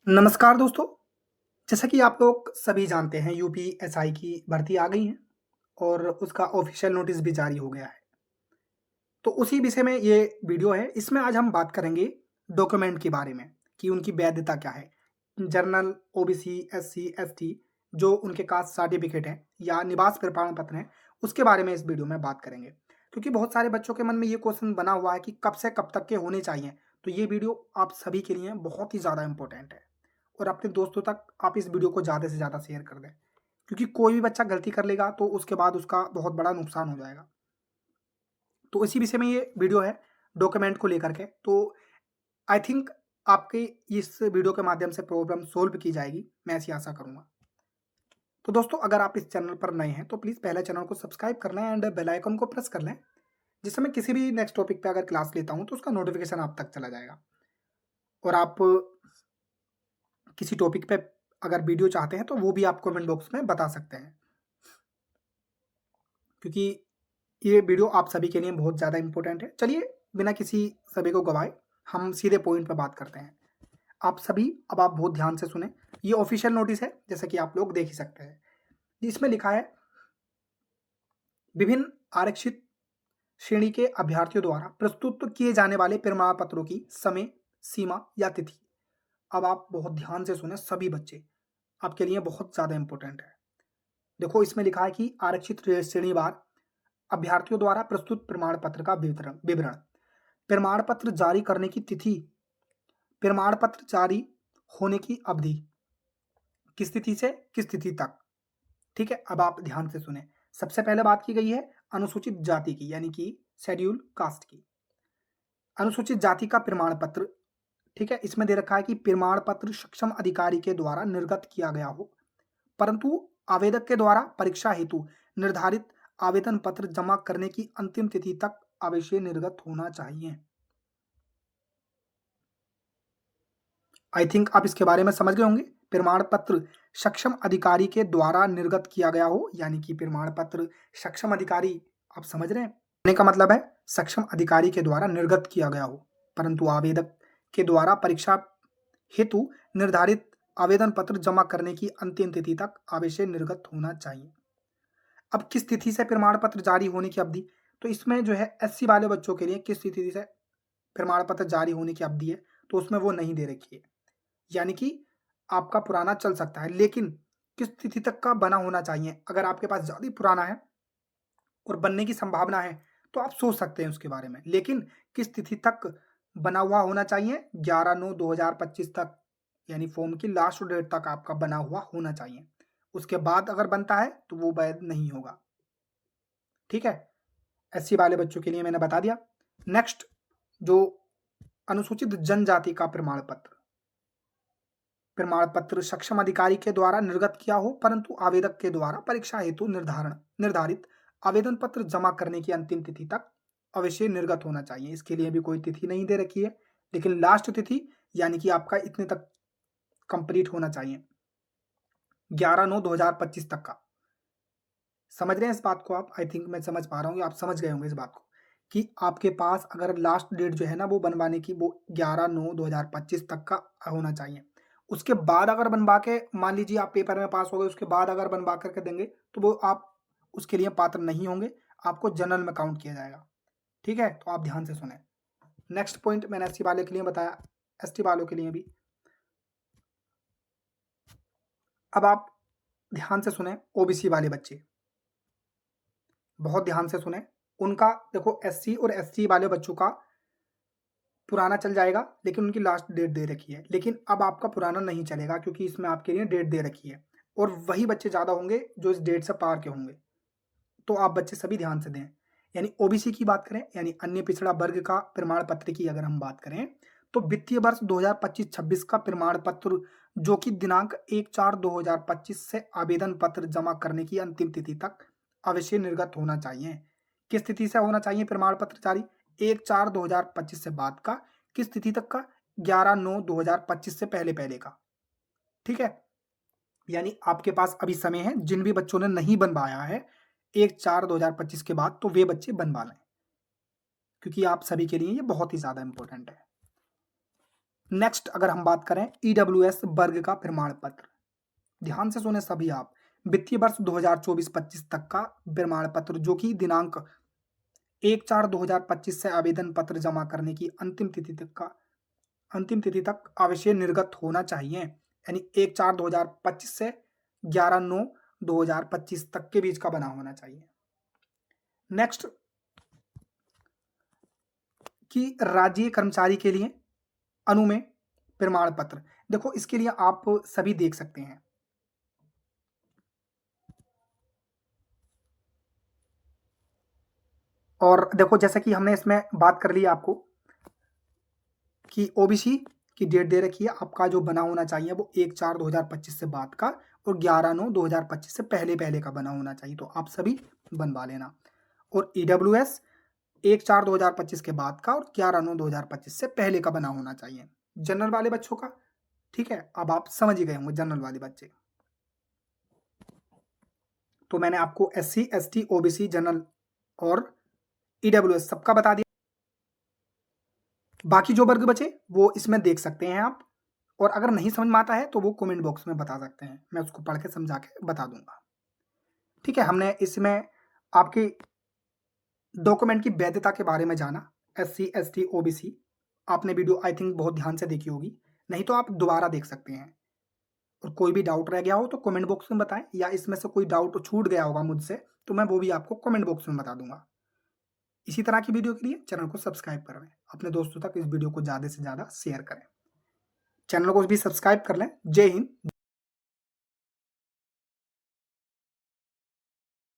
नमस्कार दोस्तों। जैसा कि आप लोग सभी जानते हैं यूपीएसआई की भर्ती आ गई है और उसका ऑफिशियल नोटिस भी जारी हो गया है। तो उसी विषय में ये वीडियो है। इसमें आज हम बात करेंगे डॉक्यूमेंट के बारे में कि उनकी वैधता क्या है। जनरल, ओबीसी, एससी, एसटी जो उनके कास्ट सर्टिफिकेट है या निवास प्रमाण पत्र है, उसके बारे में इस वीडियो में बात करेंगे। क्योंकि बहुत सारे बच्चों के मन में ये क्वेश्चन बना हुआ है कि कब से कब तक के होने चाहिए। तो ये वीडियो आप सभी के लिए बहुत ही ज़्यादा इंपॉर्टेंट है और अपने दोस्तों तक आप इस वीडियो को ज़्यादा से ज़्यादा शेयर कर दें, क्योंकि कोई भी बच्चा गलती कर लेगा तो उसके बाद उसका बहुत बड़ा नुकसान हो जाएगा। तो इसी विषय में ये वीडियो है डॉक्यूमेंट को लेकर के। तो आई थिंक आपके इस वीडियो के माध्यम से प्रॉब्लम सोल्व की जाएगी, मैं ऐसी आशा करूंगा। तो दोस्तों, अगर आप इस चैनल पर नए हैं तो प्लीज़ पहले चैनल को सब्सक्राइब कर लें एंड बेल आइकन को प्रेस कर लें, जिससे मैं किसी भी नेक्स्ट टॉपिक पे अगर क्लास लेता हूं तो उसका नोटिफिकेशन आप तक चला जाएगा। और आप किसी टॉपिक पे अगर वीडियो चाहते हैं तो वो भी आप कमेंट बॉक्स में बता सकते हैं, क्योंकि ये वीडियो आप सभी के लिए बहुत ज़्यादा इंपॉर्टेंट है। चलिए बिना किसी सभी को गवाए हम सीधे पॉइंट पर बात करते हैं। आप सभी अब आप बहुत ध्यान से सुने। ये ऑफिशियल नोटिस है, जैसा कि आप लोग देख ही सकते हैं। इसमें लिखा है विभिन्न आरक्षित श्रेणी के अभ्यर्थियों द्वारा प्रस्तुत किए जाने वाले प्रमाण पत्रों की समय सीमा या तिथि। अब आप बहुत ध्यान से सुने सभी बच्चे, आपके लिए बहुत ज़्यादा इंपॉर्टेंट है। देखो, इसमें लिखा है कि आरक्षित श्रेणीवार अभ्यर्थियों द्वारा प्रस्तुत प्रमाण पत्र का विवरण। प्रमाण पत्र जारी करने की तिथि, प्रमाण पत्र जारी होने की अवधि, किस तिथि से किस तिथि तक। ठीक है, अब आप ध्यान से सुने। सबसे पहले बात की गई है अनुसूचित जाति की, यानी कि शेड्यूल कास्ट की। अनुसूचित जाति का प्रमाण पत्र, ठीक है, इसमें दे रखा है कि प्रमाण पत्र सक्षम अधिकारी के द्वारा निर्गत किया गया हो, परंतु आवेदक के द्वारा परीक्षा हेतु निर्धारित आवेदन पत्र जमा करने की अंतिम तिथि तक अवश्य निर्गत होना चाहिए। आई थिंक आप इसके बारे में समझ गए होंगे। प्रमाण पत्र सक्षम अधिकारी के द्वारा निर्गत किया गया हो, यानी कि प्रमाण पत्र सक्षम अधिकारी, आप समझ रहे हैं कहने का मतलब है सक्षम अधिकारी के द्वारा निर्गत किया गया हो, परंतु आवेदक के द्वारा परीक्षा हेतु निर्धारित आवेदन पत्र जमा करने की अंतिम तिथि तक अवश्य निर्गत होना चाहिए। अब किस तिथि से प्रमाण पत्र जारी होने की अवधि, तो इसमें जो है एससी वाले बच्चों के लिए किस तिथि से प्रमाण पत्र जारी होने की अवधि है, तो उसमें वो नहीं दे रखी है। यानी कि आपका पुराना चल सकता है, लेकिन किस तिथि तक का बना होना चाहिए। अगर आपके पास ज़्यादा पुराना है और बनने की संभावना है तो आप सोच सकते हैं उसके बारे में, लेकिन किस तिथि तक बना हुआ होना चाहिए? 11/9/2025 तक, यानी फॉर्म की लास्ट डेट तक आपका बना हुआ होना चाहिए। उसके बाद अगर बनता है तो वो वैध नहीं होगा। ठीक है, एससी वाले बच्चों के लिए मैंने बता दिया। नेक्स्ट, जो अनुसूचित जनजाति का प्रमाण पत्र, प्रमाण पत्र सक्षम अधिकारी के द्वारा निर्गत किया हो, परंतु आवेदक के द्वारा परीक्षा हेतु निर्धारित आवेदन पत्र जमा करने की अंतिम तिथि तक अवश्य निर्गत होना चाहिए। इसके लिए भी कोई तिथि नहीं दे रखी है, लेकिन लास्ट तिथि यानी कि आपका इतने तक कंप्लीट होना चाहिए, 11/9/2025 तक का। समझ रहे हैं इस बात को आप? आई थिंक मैं समझ पा रहा हूँ, आप समझ गए होंगे इस बात को कि आपके पास अगर लास्ट डेट जो है ना वो बनवाने की, वो 11/9/2025 तक का होना चाहिए। उसके बाद अगर बनवा के, मान लीजिए आप पेपर में पास हो गए, उसके बाद अगर बनवा करके देंगे तो वो आप उसके लिए पात्र नहीं होंगे, आपको जनरल में काउंट किया जाएगा। ठीक है, तो आप ध्यान से सुने। नेक्स्ट पॉइंट मैंने एससी वाले के लिए बताया, एसटी वालों के लिए भी। अब आप ध्यान से सुने, ओबीसी वाले बच्चे बहुत ध्यान से सुने। उनका देखो, एससी और एसटी वाले बच्चों का पुराना चल जाएगा, लेकिन उनकी लास्ट डेट दे रखी है। लेकिन अब आपका पुराना नहीं चलेगा, क्योंकि इसमें आपके लिए डेट दे रखी है, और वही बच्चे ज़्यादा होंगे जो इस डेट से पार के होंगे। तो आप बच्चे सभी ध्यान से दें। यानी ओबीसी की बात करें, यानी अन्य पिछड़ा वर्ग का प्रमाण पत्र की अगर हम बात करें, तो वित्तीय वर्ष 2025-26 का प्रमाण पत्र जो कि दिनांक 1/4/2025 से आवेदन पत्र जमा करने की अंतिम तिथि तक अवश्य निर्गत होना चाहिए। किस तिथि से होना चाहिए प्रमाण पत्र जारी? 1/4/2025 से बाद का। किस तिथि तक का? 11/9/2025 से पहले पहले का। ठीक है, यानी आपके पास अभी समय है। जिन भी बच्चों ने नहीं बनवाया है 1/4/2025 के बाद, तो वे बच्चे बनवा लें, क्योंकि आप सभी के लिए ये बहुत ही ज़्यादा इंपॉर्टेंट है। नेक्स्ट अगर हम बात करें ईडब्ल्यूएस वर्ग का प्रमाण पत्र, ध्यान से सुने सभी आप, वित्तीय वर्ष 2024-25 तक का प्रमाण पत्र जो कि दिनांक 1/4/2025 से आवेदन पत्र जमा करने की अंतिम तिथि तक अवश्य निर्गत होना चाहिए, यानी 1/4/2025 से 11/9/2025 तक के बीच का बना होना चाहिए। नेक्स्ट कि राज्य कर्मचारी के लिए अनुमेय प्रमाण पत्र, देखो इसके लिए आप सभी देख सकते हैं, और देखो जैसा कि हमने इसमें बात कर ली आपको कि ओबीसी की डेट दे रखी है, आपका जो बना होना चाहिए वो 1/4/2025 से बाद का और 11/9/2025 से पहले का बना होना चाहिए, तो आप सभी बनवा लेना। और ईडब्ल्यूएस 1/4/2025 के बाद का और 11/9/2025 से पहले का बना होना चाहिए जनरल वाले बच्चों का। ठीक है, अब आप समझ ही गए होंगे जनरल वाले बच्चे। तो मैंने आपको SC ST OBC जनरल और ईडब्ल्यूएस सबका बता दिया। बाकी जो वर्ग बचे वो इसमें देख सकते हैं आप, और अगर नहीं समझ में आता है तो वो कमेंट बॉक्स में बता सकते हैं, मैं उसको पढ़ के समझा के बता दूंगा। ठीक है, हमने इसमें आपके डॉक्यूमेंट की वैधता के बारे में जाना, SC ST OBC। आपने वीडियो आई थिंक बहुत ध्यान से देखी होगी, नहीं तो आप दोबारा देख सकते हैं। और कोई भी डाउट रह गया हो तो कमेंट बॉक्स में बताएं, या इसमें से कोई डाउट छूट गया होगा मुझसे तो मैं वो भी आपको कमेंट बॉक्स में बता दूंगा। इसी तरह की वीडियो के लिए चैनल को सब्सक्राइब कर लें, अपने दोस्तों तक इस वीडियो को ज़्यादा से ज़्यादा शेयर करें, चैनल को भी सब्सक्राइब कर लें। जय हिंद।